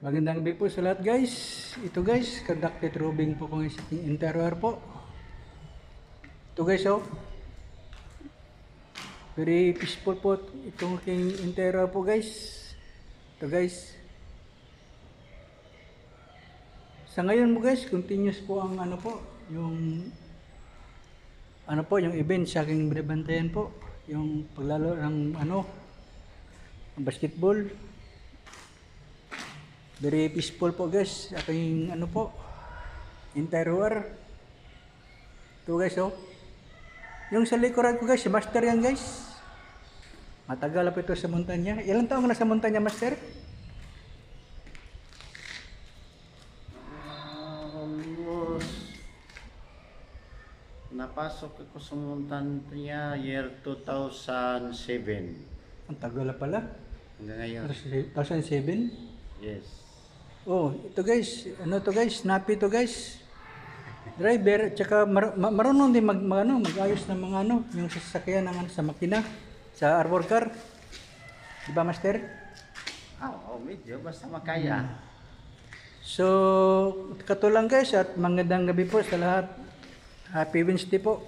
Magandang gabi po sa lahat guys. Ito guys, conducted roving po kung isang interior po. Ito guys oh. Very peaceful po itong aking interior po guys. Ito guys. Sa ngayon mo guys, continuous po ang yung event sa aking binabantayan po. Yung paglalo ng basketball. Very peaceful po guys, aking interior. Ito guys oh. Yung sa likuran ko guys, master yan guys. Matagal po ito sa montanya. Ilang taon ka na sa montanya master? Almost napasok ako sa montanya year 2007. Ang tagal na pala. Hanggang ngayon. 2007? Yes. Oh, ito guys, snappy to guys. Driver, tsaka marunong din mag-ayos ng mga yung sasakyan ng sa makina, sa arbor car. Di ba, master? Medyo basta makaya. So, katulang guys at magandang gabi po sa lahat. Happy Wednesday po.